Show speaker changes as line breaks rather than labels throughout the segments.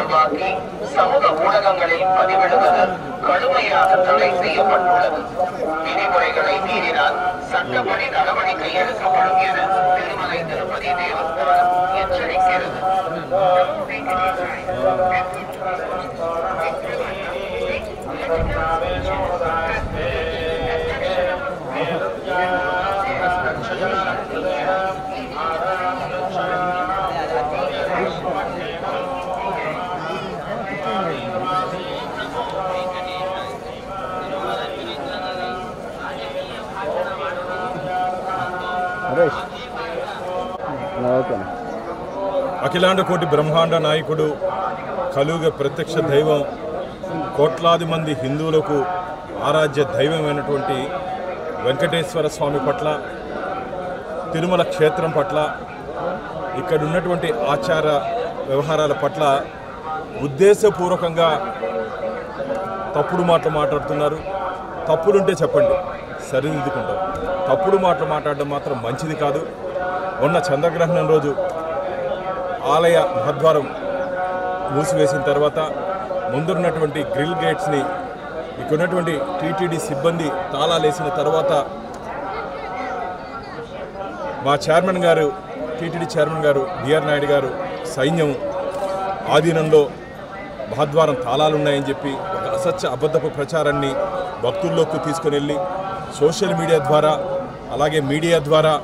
தொடர்பாக்கி சமூக ஊடகங்களில் பதிவிடுவது கடுமையாக தடை செய்யப்பட்டுள்ளது. விதிமுறைகளை மீறினால் சட்டப்படி நடவடிக்கை எடுக்கப்படும் என திருமலை திருப்பதி தேவஸ்தானம் எச்சரிக்கிறது.
అఖిలాండ కోటి బ్రహ్మాండ నాయకుడు కలియుగ ప్రత్యక్ష దైవం కోట్లాది మంది హిందువులకు ఆరాధ్య దైవమైనటువంటి వెంకటేశ్వర స్వామి పట్ల, తిరుమల క్షేత్రం పట్ల, ఇక్కడ ఉన్నటువంటి ఆచార వ్యవహారాల పట్ల ఉద్దేశపూర్వకంగా తప్పుడు మాటలు మాట్లాడుతున్నారు. తప్పులుంటే చెప్పండి, సరిదిద్దుకుంటాం. తప్పుడు మాటలు మాట్లాడడం మాత్రం మంచిది కాదు. మొన్న చంద్రగ్రహణం రోజు ఆలయ మహద్వారం మూసివేసిన తర్వాత ముందున్నటువంటి గ్రిల్ గేట్స్ని ఇక్కడ ఉన్నటువంటి టీటీడీ సిబ్బంది తాళాలేసిన తర్వాత మా చైర్మన్ గారు, టీటీడీ చైర్మన్ గారు బిఆర్ నాయుడు గారు సైన్యం ఆధీనంలో మహద్వారం తాళాలున్నాయని చెప్పి ఒక అసత్య అబద్ధపు ప్రచారాన్ని భక్తుల్లోకి తీసుకుని వెళ్ళి సోషల్ మీడియా ద్వారా, అలాగే మీడియా ద్వారా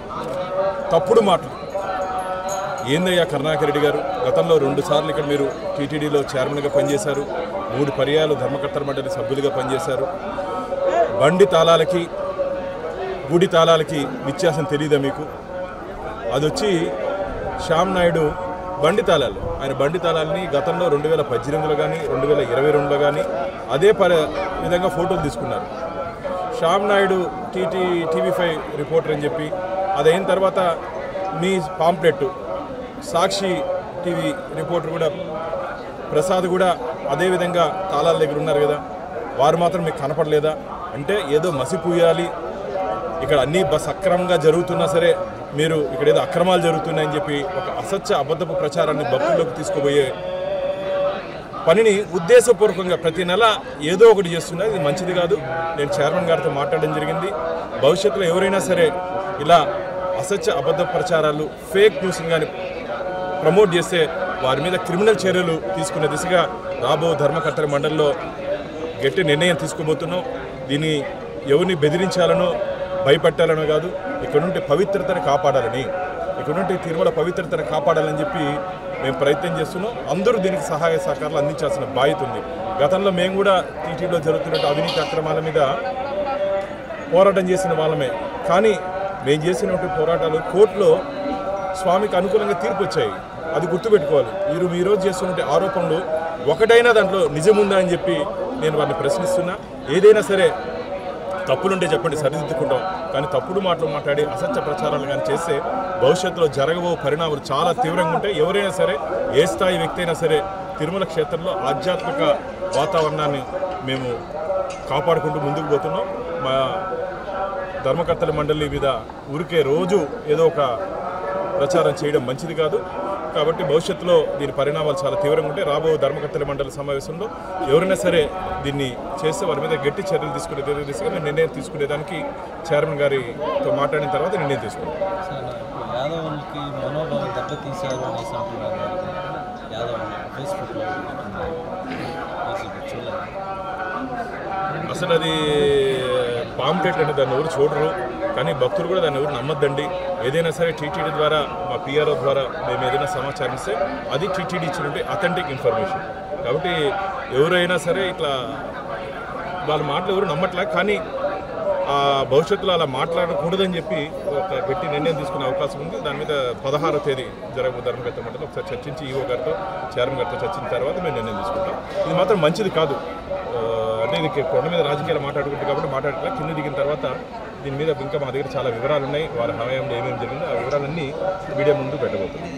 తప్పుడు మాటలు. ఏందయ్యా కరుణాకర్ రెడ్డి గారు, గతంలో 2 సార్లు ఇక్కడ మీరు టీటీడీలో చైర్మన్గా పనిచేశారు, 3 పర్యాయాలు ధర్మకర్తల మండలి సభ్యులుగా పనిచేశారు. బండి తాళాలకి గుడి తాళాలకి వ్యత్యాసం తెలియదా మీకు? అది వచ్చి శ్యామ్ నాయుడు బండి తాళాలు, ఆయన బండి తాళాలని గతంలో 2018లో కానీ 2022లో కానీ అదే విధంగా ఫోటోలు తీసుకున్నారు. శ్యామ్ నాయుడు టీవీ5 రిపోర్టర్ అని చెప్పి అదైన తర్వాత మీ పాంప్లెట్ సాక్షి టీవీ రిపోర్టర్ కూడా ప్రసాద్ కూడా అదేవిధంగా తాళాల దగ్గర ఉన్నారు కదా, వారు మాత్రం మీకు కనపడలేదా? అంటే ఏదో మసిపూయాలి, ఇక్కడ అన్నీ సక్రమంగా జరుగుతున్నా సరే మీరు ఇక్కడ ఏదో అక్రమాలు జరుగుతున్నాయని చెప్పి ఒక అసత్య అబద్ధపు ప్రచారాన్ని భక్తుల్లోకి తీసుకుపోయే పనిని ఉద్దేశపూర్వకంగా ప్రతి నెల ఏదో ఒకటి చేస్తున్నారు. ఇది మంచిది కాదు. నేను చైర్మన్ గారితో మాట్లాడడం జరిగింది. భవిష్యత్తులో ఎవరైనా సరే ఇలా అసత్య అబద్ధ ప్రచారాలు, ఫేక్ న్యూస్ కానీ ప్రమోట్ చేస్తే వారి మీద క్రిమినల్ చర్యలు తీసుకునే దిశగా రాబో ధర్మకర్తల మండలిలో గట్టి నిర్ణయం తీసుకోబోతున్నాం. దీన్ని ఎవరిని బెదిరించాలనో భయపెట్టాలనో కాదు, ఇక్కడ నుండి పవిత్రతను కాపాడాలని, ఇక్కడ నుండి తిరుమల పవిత్రతను కాపాడాలని చెప్పి మేము ప్రయత్నం చేస్తున్నాం. అందరూ దీనికి సహాయ సహకారాలు అందించాల్సిన బాధ్యత ఉంది. గతంలో మేము కూడా టీటీడీలో జరుగుతున్న అవినీతి అక్రమాల మీద పోరాటం చేసిన వాళ్ళమే. కానీ మేము చేసినటువంటి పోరాటాలు కోర్టులో స్వామికి అనుకూలంగా తీర్పు వచ్చాయి. అది గుర్తుపెట్టుకోవాలి. మీరు ఈరోజు చేస్తున్న ఆరోపణలు ఒకటైనా దాంట్లో నిజముందా అని చెప్పి నేను వారిని ప్రశ్నిస్తున్నా. ఏదైనా సరే తప్పులుంటే చెప్పండి, సరిదిద్దుకుంటాం. కానీ తప్పుడు మాటలు మాట్లాడి అసత్య ప్రచారాలు కానీ చేస్తే భవిష్యత్తులో జరగబో పరిణామాలు చాలా తీవ్రంగా ఉంటాయి. ఎవరైనా సరే, ఏ స్థాయి వ్యక్తి అయినా సరే తిరుమల క్షేత్రంలో ఆధ్యాత్మిక వాతావరణాన్ని మేము కాపాడుకుంటూ ముందుకు పోతున్నాం. మా ధర్మకర్తల మండలి మీద ఊరికే రోజు ఏదో ఒక ప్రచారం చేయడం మంచిది కాదు. కాబట్టి భవిష్యత్తులో దీని పరిణామాలు చాలా తీవ్రంగా ఉంటాయి. రాబో ధర్మకర్తల మండలి సమావేశంలో ఎవరైనా సరే దీన్ని చేస్తే వారి మీద గట్టి చర్యలు తీసుకునే దిశగా మేము నిర్ణయం తీసుకునేదానికి చైర్మన్ గారితో మాట్లాడిన తర్వాత నిర్ణయం తీసుకున్నాం.
యాదవులకి మనోభావం దెబ్బతీశారు అనేసి అంటున్నారు.
అసలు అది పాంప్లెట్ అంటే దాన్ని ఎవరు చూడరు. కానీ భక్తులు కూడా దాన్ని ఎవరు నమ్మద్దండి. ఏదైనా సరే టీటీడీ ద్వారా, మా పిఆర్ఓ ద్వారా మేము ఏదైనా సమాచారం ఇస్తే అది టీటీడీ ఇచ్చినట్టు అథెంటిక్ ఇన్ఫర్మేషన్. కాబట్టి ఎవరైనా సరే ఇట్లా వాళ్ళ మాటలు ఎవరు నమ్మట్లే. కానీ భవిష్యత్తులో అలా మాట్లాడకూడదని చెప్పి ఒక గట్టి నిర్ణయం తీసుకునే అవకాశం ఉంది. దాని మీద 16వ తేదీ జరగబో ధర్మకర్తల మండలి ఒకసారి చర్చించి ఈఓ గారితో, చైర్మన్ గారితో చర్చించిన తర్వాత మేము నిర్ణయం తీసుకుంటాం. ఇది మాత్రం మంచిది కాదు. అంటే ఇది కొండ మీద రాజకీయాలు మాట్లాడుకుంటారు కాబట్టి మాట్లాడట్లా. కింద దిగిన తర్వాత దీని మీద ఇంకా మా దగ్గర చాలా వివరాలు ఉన్నాయి. వారి హయాంలో ఏమేమి జరిగిందో ఆ వివరాలన్నీ మీడియా ముందు పెట్టబోతున్నాం.